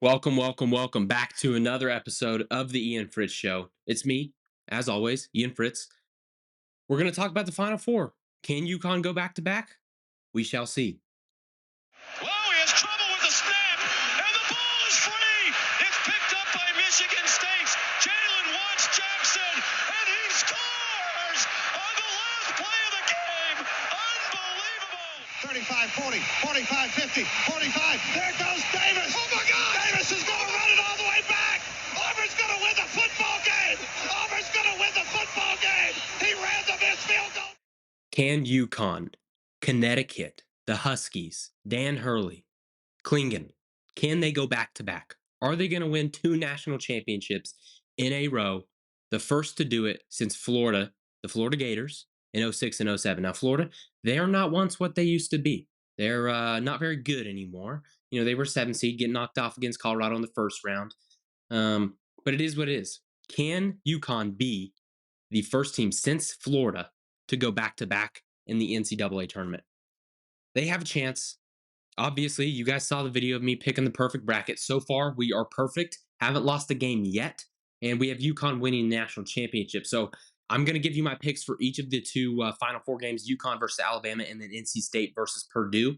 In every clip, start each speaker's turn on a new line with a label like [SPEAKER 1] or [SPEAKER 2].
[SPEAKER 1] Welcome back to another episode of the Ian Fritz Show. It's me, as always, Ian Fritz. We're going to talk about the Final Four. Can UConn go back to back? We shall see.
[SPEAKER 2] Whoa, he has trouble with the snap, and the ball is free. It's picked up by Michigan State's Jalen Watts Jackson, and he scores on the last play of the game. Unbelievable.
[SPEAKER 3] 35, 40, 45, 50, 45. There goes Davis. Oh, my God. Davis is going to run it all the way back. Auburn's going to win the football game. Auburn's going to win the football game. He ran the missed field goal.
[SPEAKER 1] Can UConn, Connecticut, the Huskies, Dan Hurley, Klingon, can they go back to back? Are they going to win two national championships in a row? The first to do it since Florida, the Florida Gators in '06 and '07. Now, Florida, they are not once what they used to be. They're not very good anymore. You know, they were 7 seed, getting knocked off against Colorado in the first round. But it is what it is. Can UConn be the first team since Florida to go back to back in the NCAA tournament? They have a chance. Obviously, you guys saw the video of me picking the perfect bracket. So far, we are perfect. Haven't lost a game yet, and we have UConn winning the national championship. So I'm going to give you my picks for each of the two Final Four games: UConn versus Alabama, and then NC State versus Purdue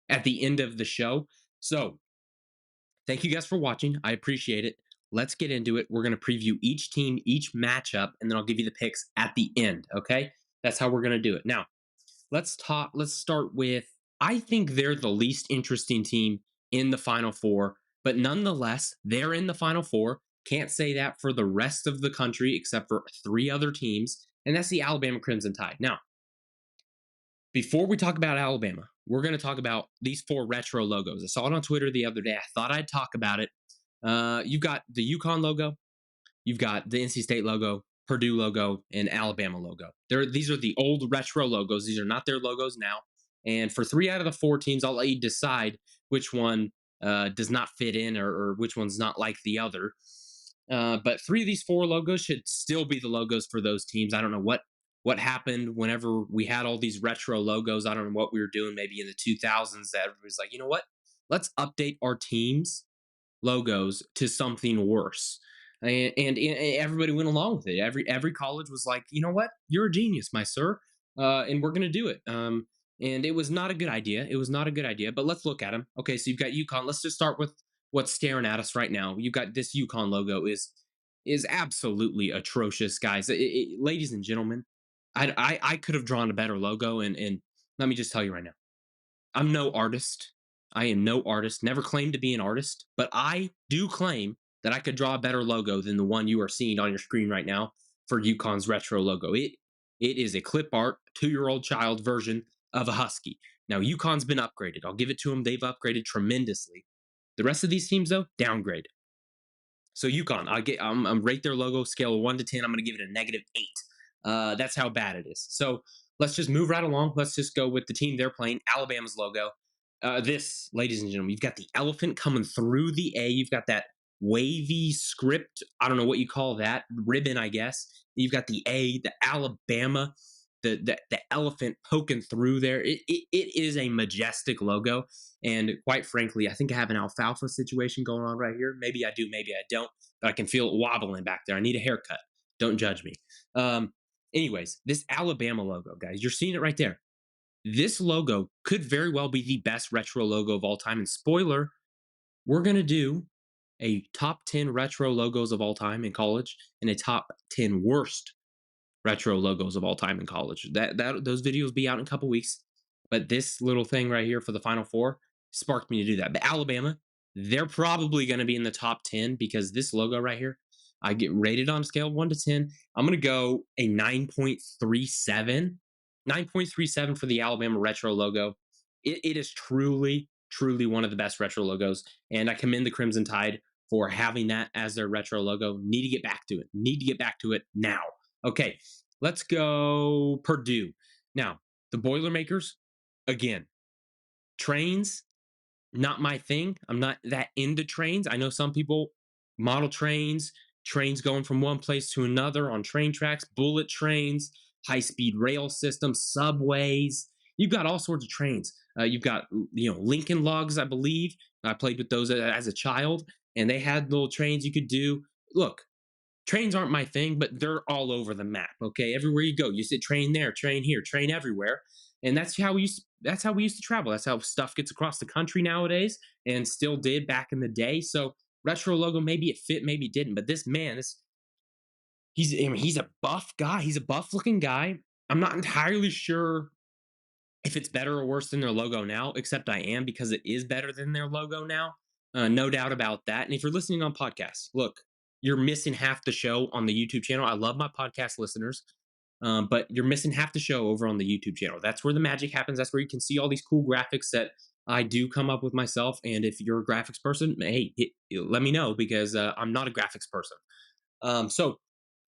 [SPEAKER 1] at the end of the show. So thank you guys for watching. I appreciate it. Let's get into it. We're going to preview each team, each matchup, and then I'll give you the picks at the end. Okay, that's how we're going to do it. Now, let's talk. Let's start with. I think they're the least interesting team in the Final Four, but nonetheless, they're in the Final Four. Can't say that for the rest of the country except for three other teams, and that's the Alabama Crimson Tide. Now, before we talk about Alabama, we're going to talk about these four retro logos. I saw it on Twitter the other day. I thought I'd talk about it. You've got the UConn logo, you've got the NC State logo, Purdue logo, and Alabama logo. These are the old retro logos. These are not their logos now. And for three out of the four teams, I'll let you decide which one does not fit in or which one's not like the other. But three of these four logos should still be the logos for those teams. I don't know what happened whenever we had all these retro logos. I don't know what we were doing maybe in the 2000s that everybody's like, you know what? Let's update our teams logos to something worse. And everybody went along with it. Every college was like, you know what, you're a genius, my sir, and we're gonna do it. And it was not a good idea. It was not a good idea. But let's look at them. Okay, so you've got UConn. Let's just start with what's staring at us right now. You've got this UConn logo is absolutely atrocious, guys. Ladies and gentlemen, I could have drawn a better logo, and let me just tell you right now. I'm no artist. I am no artist. Never claimed to be an artist, but I do claim that I could draw a better logo than the one you are seeing on your screen right now for UConn's retro logo. It is a clip art 2-year-old child version of a husky. Now UConn's been upgraded. I'll give it to them. They've upgraded tremendously. The rest of these teams though, downgrade. So UConn, I'm rate their logo scale of 1 to 10. I'm going to give it a -8. That's how bad it is. So let's just move right along. Let's just go with the team they're playing, Alabama's logo. This, ladies and gentlemen, you've got the elephant coming through the A. You've got that wavy script. I don't know what you call that ribbon, I guess. You've got the A, the Alabama, the elephant poking through there. It is a majestic logo, and quite frankly, I think I have an alfalfa situation going on right here. Maybe I do, maybe I don't, but I can feel it wobbling back there. I need a haircut. Don't judge me. Anyways, this Alabama logo, guys, you're seeing it right there. This logo could very well be the best retro logo of all time. And spoiler, we're going to do a top 10 retro logos of all time in college and a top 10 worst retro logos of all time in college. Those videos be out in a couple weeks. But this little thing right here for the Final Four sparked me to do that. But Alabama, they're probably going to be in the top 10 because this logo right here, I get rated on a scale of 1 to 10. I'm going to go a 9.37. 9.37 for the Alabama retro logo. It is truly, truly one of the best retro logos. And I commend the Crimson Tide for having that as their retro logo. Need to get back to it. Need to get back to it now. Okay, let's go Purdue. Now, the Boilermakers, again, trains, not my thing. I'm not that into trains. I know some people model trains going from one place to another on train tracks, bullet trains, high-speed rail systems, subways. You've got all sorts of trains. You've got Lincoln Logs, I believe. I played with those as a child, and they had little trains you could do. Look, trains aren't my thing, but they're all over the map. Okay, everywhere you go, you see train there, train here, train everywhere, and that's how we used to travel. That's how stuff gets across the country nowadays, and still did back in the day. So retro logo, maybe it fit, maybe it didn't. But this man, he's a buff guy. He's a buff looking guy. I'm not entirely sure if it's better or worse than their logo now, except I am because it is better than their logo now. No doubt about that. And if you're listening on podcasts, look, you're missing half the show on the YouTube channel. I love my podcast listeners, but you're missing half the show over on the YouTube channel. That's where the magic happens. That's where you can see all these cool graphics that I do come up with myself. And if you're a graphics person, hey, let me know because I'm not a graphics person. So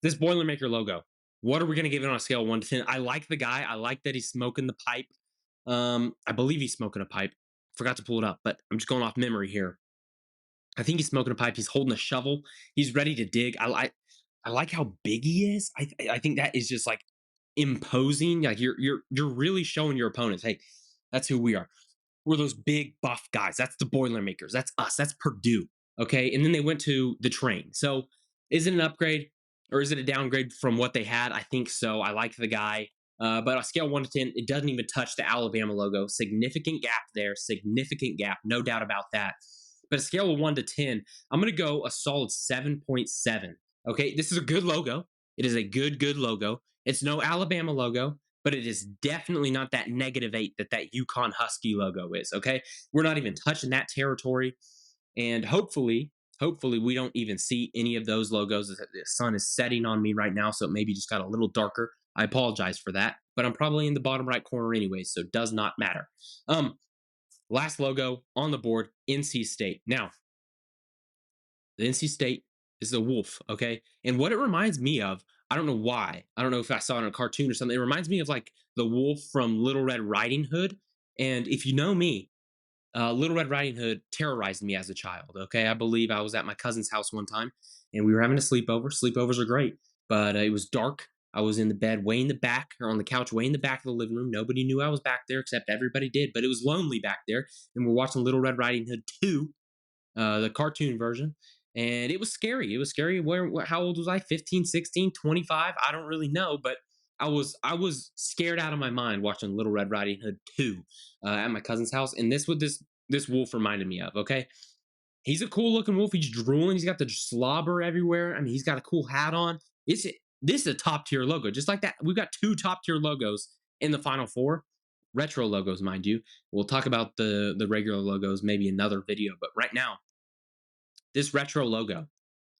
[SPEAKER 1] this Boilermaker logo, what are we going to give it on a scale of 1 to 10? I like the guy. I like that he's smoking the pipe. I believe he's smoking a pipe. Forgot to pull it up, but I'm just going off memory here. I think he's smoking a pipe. He's holding a shovel. He's ready to dig. I like how big he is. I think that is just like imposing. Like you're really showing your opponents, hey, that's who we are. We're those big buff guys. That's the Boilermakers. That's us. That's Purdue. Okay. And then they went to the train. So is it an upgrade or is it a downgrade from what they had? I think so. I like the guy. But on a scale 1 to 10, it doesn't even touch the Alabama logo. Significant gap there. Significant gap. No doubt about that. But a scale of 1 to 10, I'm going to go a solid 7.7. Okay. This is a good logo. It is a good logo. It's no Alabama logo, but it is definitely not that -8 that UConn Husky logo is. Okay, we're not even touching that territory, and hopefully we don't even see any of those logos. The sun is setting on me right now, so it maybe just got a little darker. I apologize for that, but I'm probably in the bottom right corner anyway, so it does not matter. Um, Last logo on the board, NC State. Now, the NC State is a wolf, okay? And what it reminds me of, I don't know why. I don't know if I saw it in a cartoon or something. It reminds me of like the wolf from Little Red Riding Hood. And if you know me, Little Red Riding Hood terrorized me as a child. Okay, I believe I was at my cousin's house one time, and we were having a sleepover. Sleepovers are great, but it was dark. I was in the bed, way in the back, or on the couch, way in the back of the living room. Nobody knew I was back there, except everybody did. But it was lonely back there, and we're watching Little Red Riding Hood 2, the cartoon version. And it was scary. It was scary. How old was I? 15, 16, 25? I don't really know, but I was scared out of my mind watching Little Red Riding Hood 2 at my cousin's house. And this what this wolf reminded me of, okay? He's a cool looking wolf. He's drooling. He's got the slobber everywhere. I mean, he's got a cool hat on. This is a top tier logo. Just like that, we've got two top tier logos in the final four. Retro logos, mind you. We'll talk about the regular logos maybe another video, but right now, this retro logo,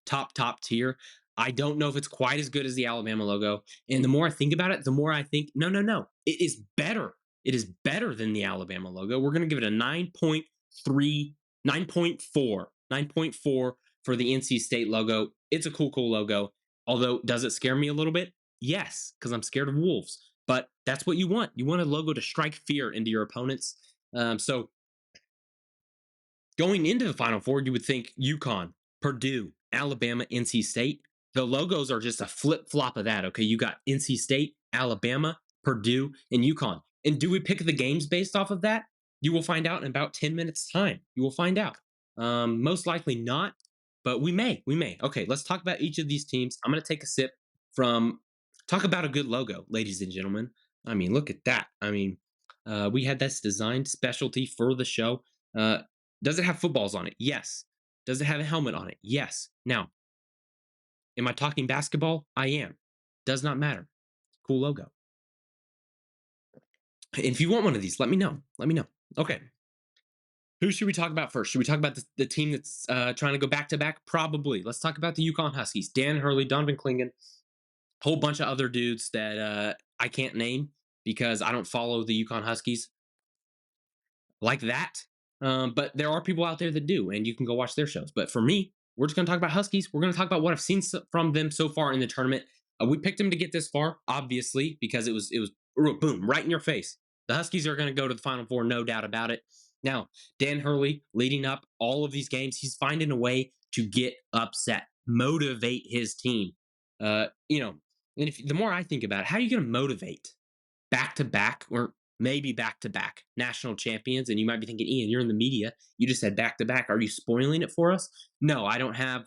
[SPEAKER 1] top tier. I don't know if it's quite as good as the Alabama logo. And the more I think about it, the more I think, no. It is better. It is better than the Alabama logo. We're going to give it a 9.3, 9.4, 9.4 for the NC State logo. It's a cool logo. Although, does it scare me a little bit? Yes, because I'm scared of wolves. But that's what you want. You want a logo to strike fear into your opponents. So going into the Final Four, you would think UConn, Purdue, Alabama, NC State. The logos are just a flip flop of that. Okay, you got NC State, Alabama, Purdue, and UConn. And do we pick the games based off of that? You will find out in about 10 minutes' time. You will find out. Most likely not, but we may. We may. Okay, let's talk about each of these teams. I'm going to take a sip from talk about a good logo, ladies and gentlemen. I mean, look at that. I mean, we had this designed specialty for the show. Uh, does it have footballs on it? Yes. Does it have a helmet on it? Yes. Now, am I talking basketball? I am. Does not matter. Cool logo. If you want one of these, let me know. Let me know. Okay. Who should we talk about first? Should we talk about the team that's trying to go back to back? Probably. Let's talk about the UConn Huskies. Dan Hurley, Donovan Clingan, whole bunch of other dudes that I can't name because I don't follow the UConn Huskies like that. But there are people out there that do, and you can go watch their shows. But for me, we're just going to talk about Huskies. We're going to talk about what I've seen from them so far in the tournament. We picked them to get this far, obviously, because it was boom right in your face. The Huskies are going to go to the Final Four, no doubt about it. Now, Dan Hurley, leading up all of these games, he's finding a way to get upset, motivate his team. And if the more I think about it, how are you going to motivate back to back or maybe back to back national champions. And you might be thinking, Ian, you're in the media. You just said back to back. Are you spoiling it for us? No, I don't have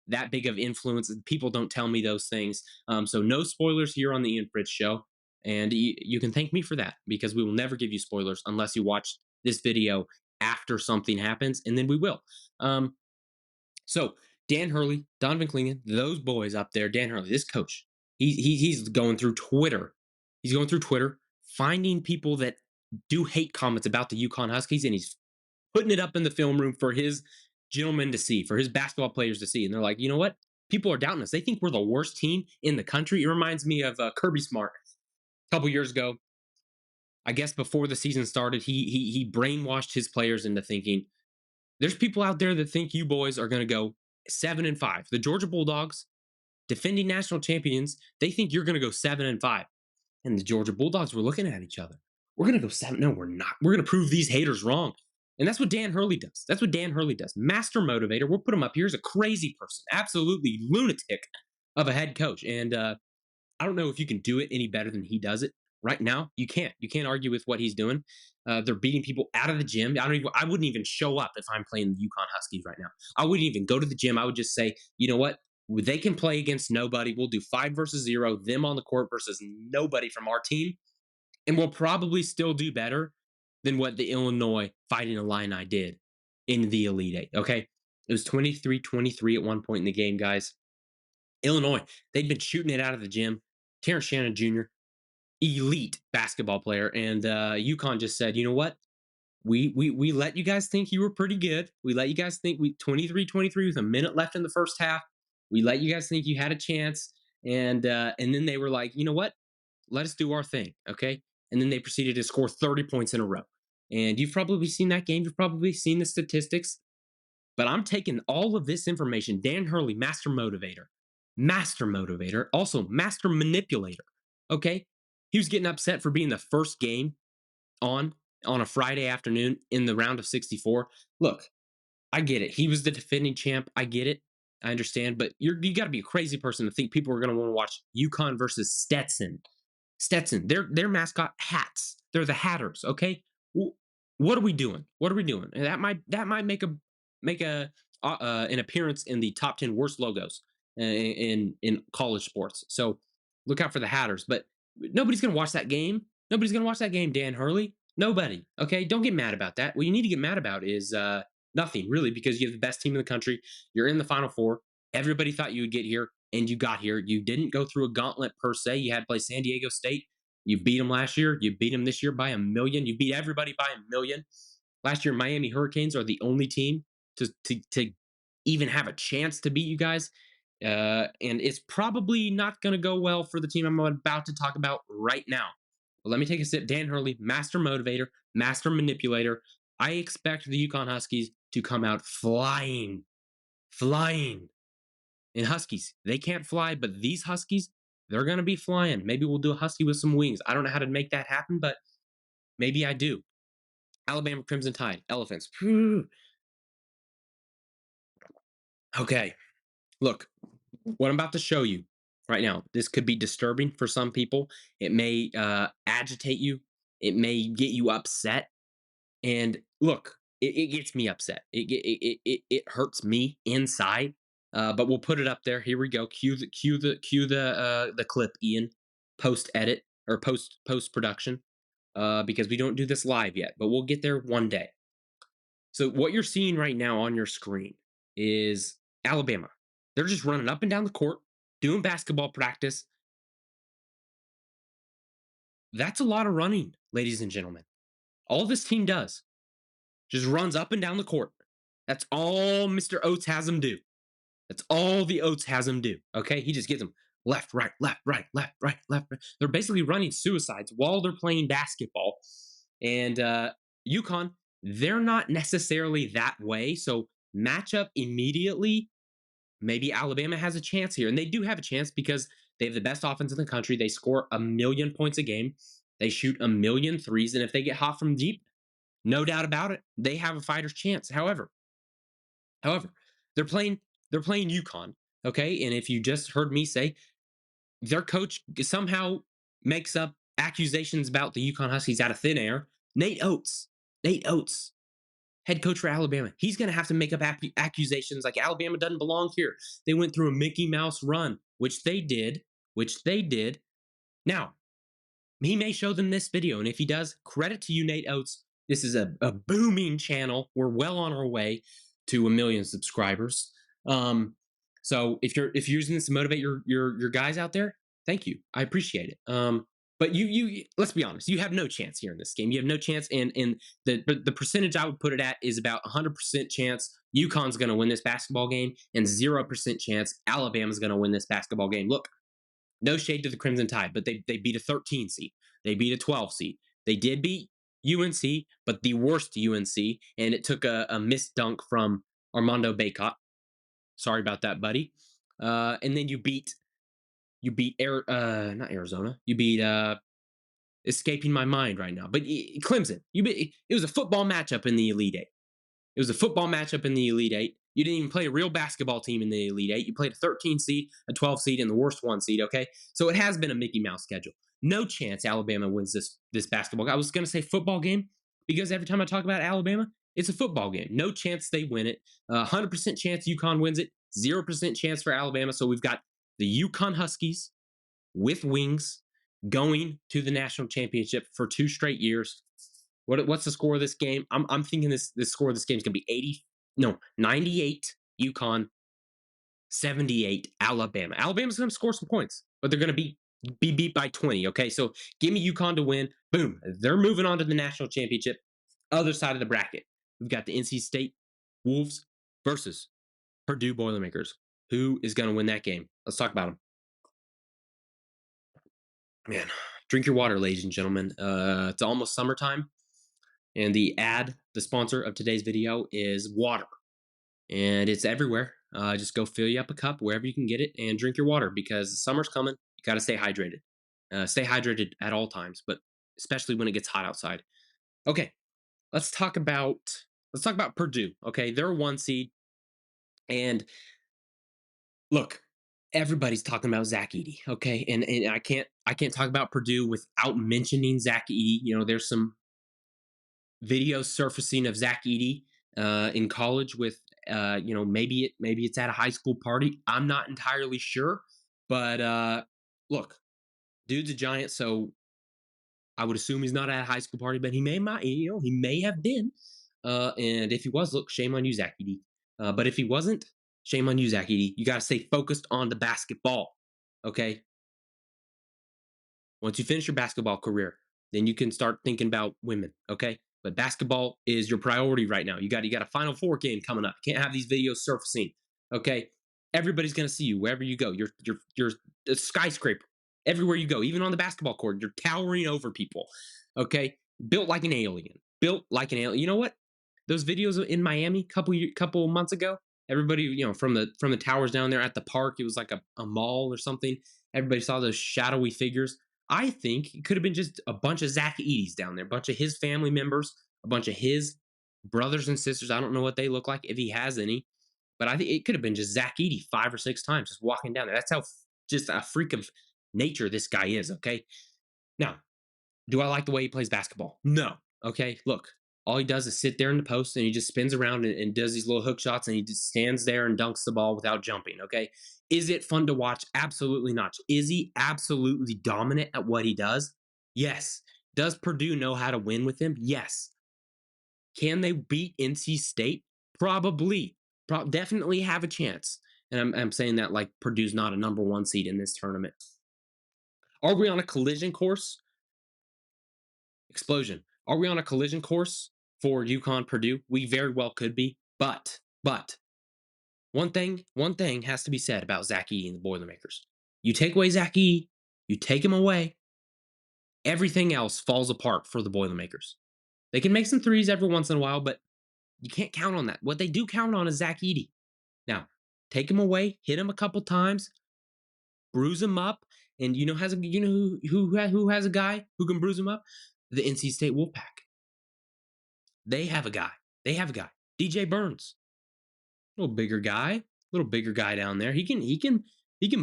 [SPEAKER 1] that big of influence. People don't tell me those things. So no spoilers here on the Ian Fritz show. And you can thank me for that because we will never give you spoilers unless you watch this video after something happens, and then we will. Um, so Dan Hurley, Donovan Clingan, those boys up there, Dan Hurley, this coach, he's going through Twitter. He's going through Twitter, finding people that do hate comments about the UConn Huskies, and he's putting it up in the film room for his gentlemen to see, for his basketball players to see. And they're like, you know what? People are doubting us. They think we're the worst team in the country. It reminds me of Kirby Smart a couple years ago. I guess before the season started, he brainwashed his players into thinking there's people out there that think you boys are going to go 7-5. The Georgia Bulldogs, defending national champions, they think you're going to go 7-5. And the Georgia Bulldogs were looking at each other. We're going to go 7. No, we're not. We're going to prove these haters wrong. And that's what Dan Hurley does. That's what Dan Hurley does. Master motivator. We'll put him up here as a crazy person, absolutely lunatic of a head coach. And I don't know if you can do it any better than he does it. Right now, you can't. You can't argue with what he's doing. They're beating people out of the gym. I wouldn't even show up if I'm playing the UConn Huskies right now. I wouldn't even go to the gym. I would just say, you know what? They can play against nobody. We'll do 5 versus 0, them on the court versus nobody from our team, and we'll probably still do better than what the Illinois Fighting Illini did in the Elite Eight. Okay, it was 23-23 at one point in the game, guys. Illinois, they'd been shooting it out of the gym. Terrence Shannon Jr., elite basketball player, and UConn just said, you know what? We let you guys think you were pretty good. We let you guys think we 23-23 with a minute left in the first half. We let you guys think you had a chance, and then they were like, you know what? Let us do our thing, okay? And then they proceeded to score 30 points in a row. And you've probably seen that game. You've probably seen the statistics. But I'm taking all of this information. Dan Hurley, master motivator, also master manipulator. Okay, he was getting upset for being the first game on on a Friday afternoon in the round of 64. Look, I get it. He was the defending champ. I get it. I understand. But you got to be a crazy person to think people are going to want to watch UConn versus Stetson, their mascot hats. They're the Hatters. Okay, what are we doing? What are we doing? And that might make an appearance in the top 10 worst logos in college sports. So look out for the Hatters. But nobody's gonna watch that game. Nobody's gonna watch that game. Dan Hurley. Nobody. Okay, don't get mad about that. What you need to get mad about is nothing really, because you have the best team in the country. You're in the Final Four. Everybody thought you would get here, and you got here. You didn't go through a gauntlet per se. You had to play San Diego State. You beat them last year. You beat them this year by a million. You beat everybody by a million. Last year, Miami Hurricanes are the only team to even have a chance to beat you guys. And it's probably not going to go well for the team I'm about to talk about right now. But let me take a sip. Dan Hurley, master motivator, master manipulator. I expect the UConn Huskies to come out flying. And Huskies, they can't fly, but these Huskies, they're going to be flying. Maybe we'll do a Husky with some wings. I don't know how to make that happen, but maybe I do. Alabama Crimson Tide, Elephants. Okay, look, what I'm about to show you right now, this could be disturbing for some people. It may agitate you. It may get you upset. And look, it gets me upset. It hurts me inside. But we'll put it up there. Here we go. Cue the clip, Ian. Post edit or post production, because we don't do this live yet, but we'll get there one day. So what you're seeing right now on your screen is Alabama. They're just running up and down the court, doing basketball practice. That's a lot of running, ladies and gentlemen. All this team does just runs up and down the court. That's all Mr. Oates has them do. That's all the Oates has them do. Okay, he just gives them left, right, left, right, left, right, left. Right. They're basically running suicides while they're playing basketball. And UConn, they're not necessarily that way. So matchup immediately. Maybe Alabama has a chance here, and they do have a chance because they have the best offense in the country. They score a million points a game. They shoot a million threes, and if they get hot from deep, no doubt about it, they have a fighter's chance. However, they're playing UConn, okay? And if you just heard me say their coach somehow makes up accusations about the UConn Huskies out of thin air. Nate Oates, Nate Oates, head coach for Alabama. He's going to have to make up accusations like Alabama doesn't belong here. They went through a Mickey Mouse run, which they did, which they did. Now, he may show them this video, and if he does, credit to you, Nate Oates. This is a booming channel. We're well on our way to 1 million subscribers. So if you're using this to motivate your guys out there, thank you. I appreciate it. But you let's be honest, you have no chance here in this game. You have no chance, and the percentage I would put it at is about 100% chance UConn's going to win this basketball game, and 0% chance Alabama's going to win this basketball game. Look, no shade to the Crimson Tide, but they beat a 13 seed. They beat a 12 seed. They did beat UNC, but the worst UNC, and it took a missed dunk from Armando Baycott. Sorry about that, buddy. And then you beat not Arizona. You beat escaping my mind right now, but Clemson. It was a football matchup in the Elite Eight. It was a football matchup in the Elite Eight. You didn't even play a real basketball team in the Elite Eight. You played a 13 seed, a 12 seed, and the worst one seed, okay? So it has been a Mickey Mouse schedule. No chance Alabama wins this basketball. I was going to say football game because every time I talk about Alabama, it's a football game. No chance they win it. 100% chance UConn wins it. 0% chance for Alabama. So we've got the UConn Huskies with wings going to the national championship for 2 straight years. What's the score of this game? I'm thinking this score of this game is gonna be 98 UConn, 78 Alabama. Alabama's gonna score some points, but they're gonna be beat by 20. Okay, so give me UConn to win. Boom, they're moving on to the national championship. Other side of the bracket, we've got the NC State Wolves versus Purdue Boilermakers. Who is gonna win that game? Let's talk about them. Man, drink your water, ladies and gentlemen. It's almost summertime. And the sponsor of today's video is water. And it's everywhere. Just go fill you up a cup wherever you can get it and drink your water because summer's coming. You got to stay hydrated. Stay hydrated at all times, but especially when it gets hot outside. Okay, let's talk about Purdue. Okay, they're a 1 seed, and look, everybody's talking about Zach Edey. Okay, and I can't talk about Purdue without mentioning Zach Edey. You know, there's some videos surfacing of Zach Edey in college with maybe it's at a high school party. I'm not entirely sure, but look, dude's a giant, so I would assume he's not at a high school party, but he may have been. And if he was, look, shame on you, Zach Edey. But if he wasn't, shame on you, Zach Edey. You got to stay focused on the basketball. Okay, once you finish your basketball career, then you can start thinking about women, okay? But basketball is your priority right now. You got a Final Four game coming up. You can't have these videos surfacing, okay? Everybody's gonna see you wherever you go. You're a skyscraper everywhere you go, even on the basketball court. You're towering over people, okay? Built like an alien. Built like an alien. You know what? Those videos in Miami couple months ago, everybody, from the towers down there at the park, it was like a mall or something. Everybody saw those shadowy figures. I think it could have been just a bunch of Zach Eady's down there, a bunch of his family members, a bunch of his brothers and sisters. I don't know what they look like if he has any, but I think it could have been just Zach Eady 5 or 6 times just walking down there. That's how just a freak of nature this guy is. Okay, now do I like the way he plays basketball? No. Okay, look, all he does is sit there in the post and he just spins around and does these little hook shots and he just stands there and dunks the ball without jumping. Okay, is it fun to watch? Absolutely not. Is he absolutely dominant at what he does? Yes. Does Purdue know how to win with him? Yes. Can they beat NC State? Probably. Definitely have a chance. And I'm saying that like Purdue's not a number 1 seed in this tournament. Are we on a collision course? Explosion. Are we on a collision course for UConn Purdue? We very well could be, but one thing has to be said about Zach Edey and the Boilermakers. You take away Zach Edey, you take him away, everything else falls apart for the Boilermakers. They can make some threes every once in a while, but you can't count on that. What they do count on is Zach Edey. Now, take him away, hit him a couple times, bruise him up, and who has a guy who can bruise him up? The NC State Wolfpack. They have a guy. DJ Burns. Little bigger guy down there. He can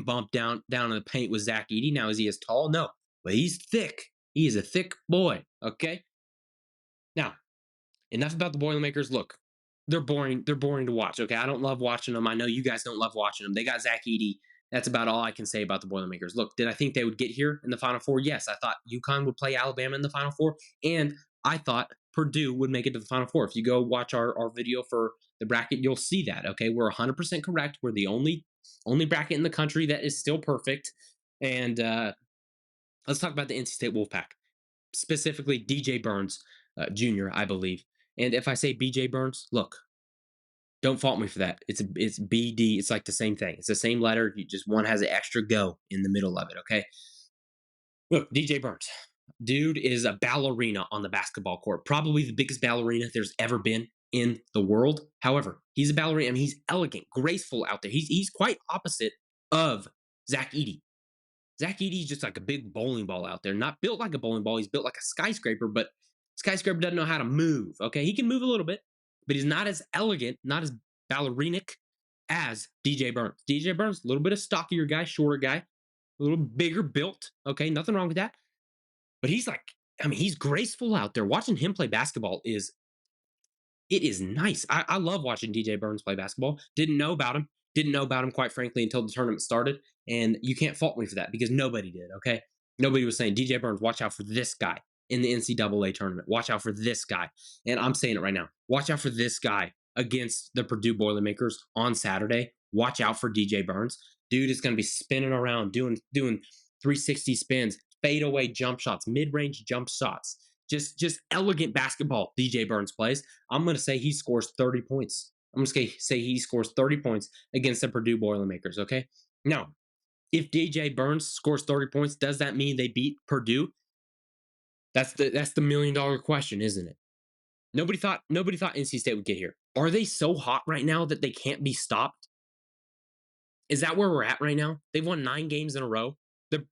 [SPEAKER 1] bump down in the paint with Zach Edey. Now, is he as tall? No, but he's thick. He is a thick boy. Okay. Now, enough about the Boilermakers. Look, they're boring. They're boring to watch. Okay, I don't love watching them. I know you guys don't love watching them. They got Zach Edey. That's about all I can say about the Boilermakers. Look, did I think they would get here in the Final Four? Yes, I thought UConn would play Alabama in the Final Four, and I thought Purdue would make it to the Final Four. If you go watch our video for the bracket, you'll see that. Okay, we're 100% correct. We're the only bracket in the country that is still perfect. And let's talk about the NC State Wolfpack, specifically DJ Burns Jr., I believe. And if I say BJ Burns, look, don't fault me for that. It's BD. It's like the same thing. It's the same letter. You just one has an extra go in the middle of it. Okay. Look, DJ Burns, dude is a ballerina on the basketball court. Probably the biggest ballerina there's ever been in the world. However, he's a ballerina. I mean, he's elegant, graceful out there. He's quite opposite of Zach Edey. Zach Edey's just like a big bowling ball out there. Not built like a bowling ball. He's built like a skyscraper, but skyscraper doesn't know how to move. Okay. He can move a little bit, but he's not as elegant, not as ballerinic as DJ Burns. DJ Burns, a little bit of stockier guy, shorter guy, a little bigger built. Okay. Nothing wrong with that. But he's like, I mean, he's graceful out there. Watching him play basketball is nice. I love watching DJ Burns play basketball. Didn't know about him. Didn't know about him, quite frankly, until the tournament started. And you can't fault me for that because nobody did. Okay. Nobody was saying, DJ Burns, watch out for this guy in the NCAA tournament. Watch out for this guy. And I'm saying it right now. Watch out for this guy against the Purdue Boilermakers on Saturday. Watch out for DJ Burns. Dude is going to be spinning around, doing 360 spins, fadeaway jump shots, mid-range jump shots. Just elegant basketball DJ Burns plays. I'm going to say he scores 30 points. I'm going to say he scores 30 points against the Purdue Boilermakers, okay? Now, if DJ Burns scores 30 points, does that mean they beat Purdue? That's the $1 million question, isn't it? Nobody thought NC State would get here. Are they so hot right now that they can't be stopped? Is that where we're at right now? They've won 9 games in a row. The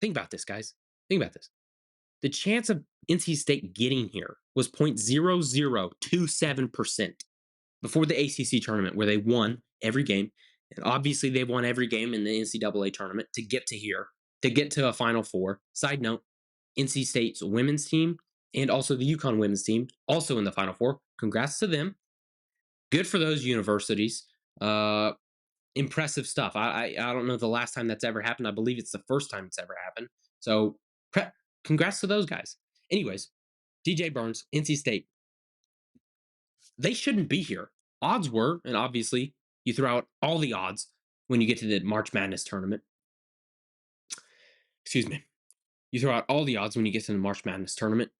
[SPEAKER 1] think about this, guys. Think about this. The chance of NC State getting here was 0.0027% before the ACC tournament, where they won every game. And obviously, they've won every game in the NCAA tournament to get to here, to get to a Final Four. Side note, NC State's women's team and also the UConn women's team, also in the Final Four. Congrats to them. Good for those universities. Impressive stuff. I don't know the last time that's ever happened. I believe it's the first time it's ever happened. So congrats to those guys. Anyways, DJ Burns, NC State, they shouldn't be here. Odds were, and obviously you throw out all the odds when you get to the March Madness tournament. Excuse me. You throw out all the odds when you get to the March Madness tournament.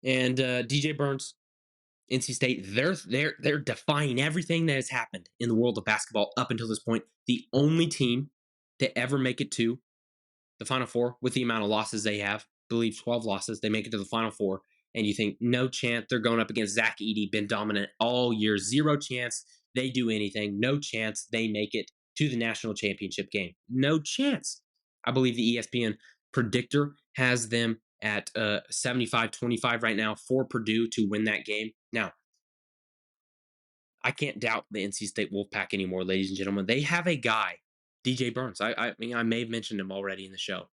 [SPEAKER 1] And DJ Burns, NC State, they're defying everything that has happened in the world of basketball up until this point. The only team to ever make it to the Final Four with the amount of losses they have, I believe 12 losses, they make it to the Final Four, and you think, no chance they're going up against Zach Edey, been dominant all year, zero chance they do anything, no chance they make it to the national championship game, no chance. I believe the ESPN predictor has them at 75-25 right now for Purdue to win that game. Now, I can't doubt the NC State Wolfpack anymore, ladies and gentlemen. They have a guy, DJ Burns. I mean, I may have mentioned him already in the show.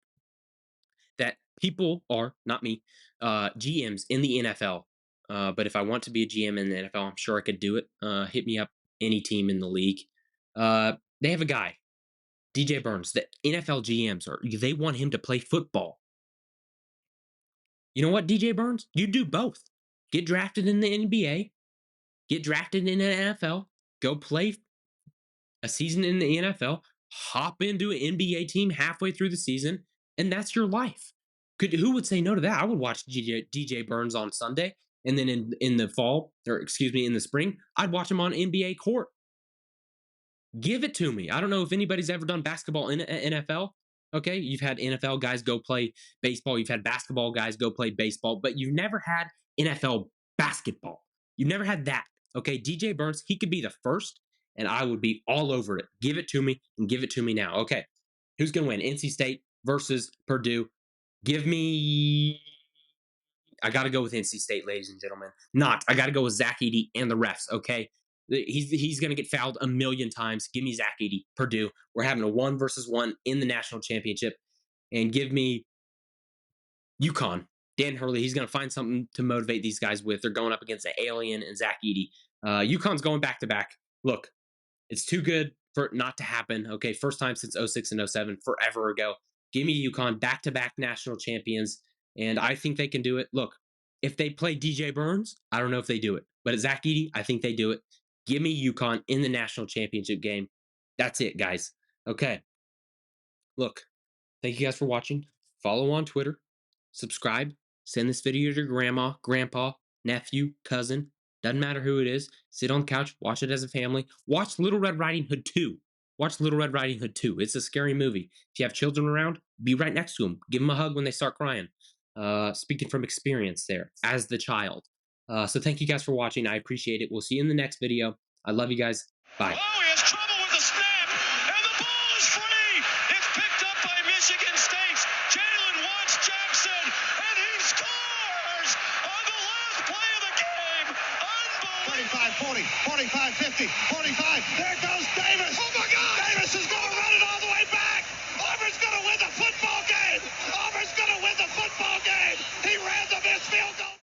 [SPEAKER 1] That people are, not me, GMs in the NFL. But if I want to be a GM in the NFL, I'm sure I could do it. Hit me up, any team in the league. They have a guy, DJ Burns, that NFL GMs they want him to play football. You know what, DJ Burns? You do both. Get drafted in the NBA, get drafted in the NFL, go play a season in the NFL, hop into an NBA team halfway through the season, and that's your life. Who would say no to that? I would watch DJ Burns on Sunday, and then in the fall, or excuse me, in the spring, I'd watch him on NBA court. Give it to me. I don't know if anybody's ever done basketball in NFL. Okay, you've had NFL guys go play baseball, you've had basketball guys go play baseball, but you've never had NFL basketball. You've never had that. Okay, DJ Burns, he could be the first, and I would be all over it. Give it to me and give it to me now. Okay, who's going to win? NC State versus Purdue. Give me. I got to go with NC State, ladies and gentlemen. I got to go with Zach Edey and the refs. Okay, he's going to get fouled a million times. Give me Zach Edey, Purdue. We're having a 1 versus 1 in the national championship, and give me UConn. Dan Hurley, he's going to find something to motivate these guys with. They're going up against the Alien and Zach Edey. UConn's going back to back. Look, it's too good for it not to happen. Okay, first time since '06 and '07, forever ago. Give me UConn back to back national champions, and I think they can do it. Look, if they play DJ Burns, I don't know if they do it, but at Zach Edey, I think they do it. Give me UConn in the national championship game. That's it, guys. Okay, look, thank you guys for watching. Follow on Twitter, subscribe, send this video to your grandma, grandpa, nephew, cousin. Doesn't matter who it is. Sit on the couch, watch it as a family. Watch Little Red Riding Hood 2. Watch Little Red Riding Hood 2. It's a scary movie. If you have children around, be right next to them. Give them a hug when they start crying. Speaking from experience there as the child. So thank you guys for watching. I appreciate it. We'll see you in the next video. I love you guys. Bye.